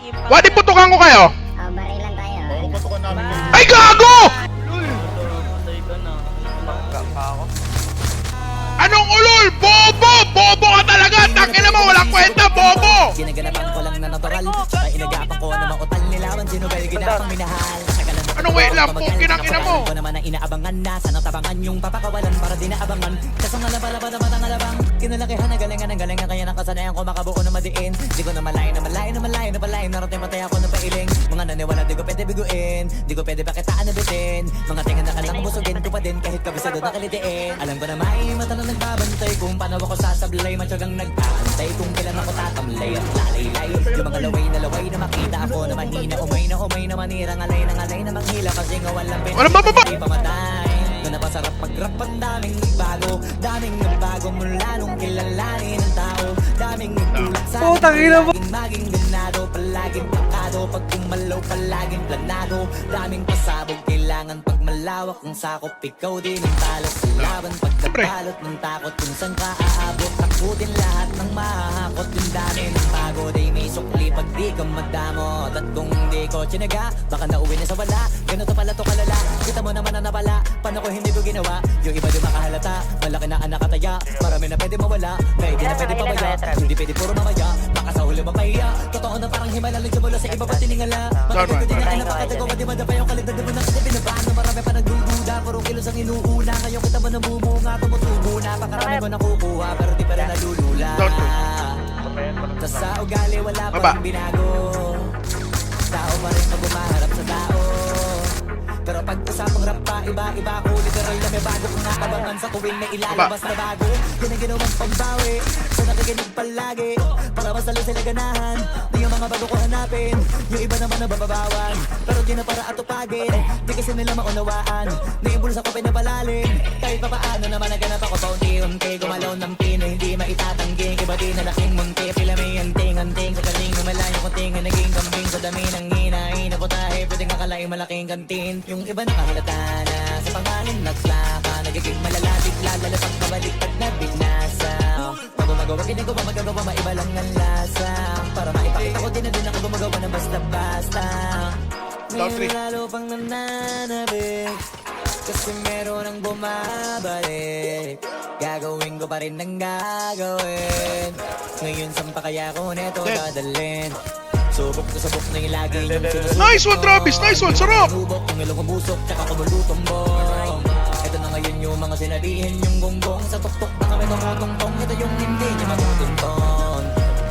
Wadi, putukan ko kayo! Oh, barilan tayo. Oo, patukan namin kayo. Ay, gago! Patay ka na. Bangga pa ako. Anong ulol? Bobo! Bobo ka talaga! Tangina mo, walang kwenta, bobo! Ginaganapan ko lang na natural. Saka inagapan ko na mautal nilawan. Sinugal ginapang minahal. Anong wait lang, pukin ang ina mo? Ko naman ang inaabangan na. Sana tabangan yung papakawalan para di naabangan. Kasang alabala pa naman ang alabang. Kinalakihan na galingan ng galingan. Kaya nakasanayan ko makabuo na madiin. Di ko na malayo na malayo na malayo na palayo. Narating matay ako na pailing. Mga naniwala di ko pwede biguin. Di ko pwede pakitaan na bitin. Mga tingan na kalang busugin ko pa din. Kahit kabisado na kalitiin. Alam ko na may mata na nagbabantay. Kung paano ako sasablay. Matyagang nag-aantay. Kung kailan ako tatamlay at lalay-lay. Yung mga laway na makita ako na mahina. Umay na manira. Ngalay na manghila. Kasi nga walang Walang bababa! Hindi pamatay. Na napasarap mag-rap ang daming nagbago mula nung kilalanin ng tao. Daming nagtulak sa akin. Maging ganado, palaging pakado. Pag kumalaw, palaging planado. Daming pasabog, kailangan pag malawak ang sakop. Ikaw din ang talo sa laban. Pag nagbalot ng takot, kung saan ka aabot. Takutin lahat ng mahahakot. Yung dami ng bago, day may sukli pag di ka madamot. At kung di ko tsinaga, baka nauwi na sa wala. Ganito pala to kalala, kita mo naman na napala. Paano ko hindi ko ginawa, yung iba di makahalata. Malaki na anak kataya, marami na pwede mawala. May di na pwede pabaya, hindi pwede puro mamaya. Baka sa huli mapahiya, totoo na parang himala. Nagsimula sa iba pa tiningala. Bakit ko din na napakatago, di ba yung kalidad mo na kasi pinabaan. Marami pa nagdududa, puro kilos ang inuuna. Ngayon kita mo namumunga, tumutubo na. Pakarami ko nakukuha, pero di pa rin nalulula. Tas sa ugali wala pa rin binago. Tao pa rin pag umaharap sa tao. Pero pag usapang rap pa, iba-iba ko. Literal na may bago kung nakabangan sa tuwing may ilalabas na bago. Yan ang ginawang pambawi, sa nakikinig palagi. Para mas lalo sila ganahan, di yung mga bago ko hanapin. Yung iba naman nabababawan, pero di na para atupagin. Di kasi nila maunawaan, naimbulsa ko pinapalalim. Kahit pa paano naman naganap ako paunti-unti. Gumalaw ng pino, hindi maitatanggi. Iba di na laking munti, pila may anting-anting. Sa kaling lumalayo konting na naging kambing. Sa dami ng hinahin ako tayo, pwedeng akalaing malaking kantin. Yung iba nakahalata na sa pangalan nagslaka. Nagiging malala, bigla lalapang kabaliktad na binasa. Pag gumagawa, ginagawa, magagawa, maiba lang ang lasa. Para maipakita ko din na din ako gumagawa na basta-basta. Ngayon lalo pang nananabik, kasi meron ang bumabalik. Gagawin ko pa rin ang gagawin. Ngayon saan pa kaya ko neto dadalhin? Subok na subok na yung lagi yung sinusubok. Nice one, Travis! Nice one! Sarap! Subok kung ilong kumusok, tsaka kumulutong bong. Ito na ngayon yung mga sinabihin yung gonggong. Sa tuktok na kami tumutong-tong. Ito yung hindi niya magutunton.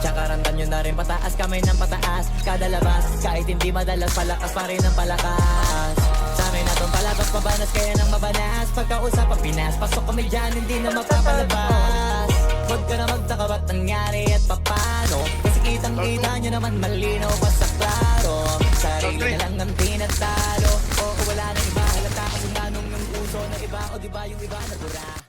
Tsaka rantan nyo na rin pataas, kamay ng pataas. Kada labas, kahit hindi madalas, palakas pa rin ang palakas. Sa amin na tong palabas, mabanas kaya nang mabanas. Pagkausap ang Pinas, pasok kami dyan, hindi na mapapalabas. Huwag ka na magtaka ba't nangyari at papano. Kasi kitang-kita nyo naman malinaw pa sa klaro. Sarili na lang ang tinatalo. Oo, wala na iba, halata kasi nga nung yung uso na iba. O diba yung iba nagura.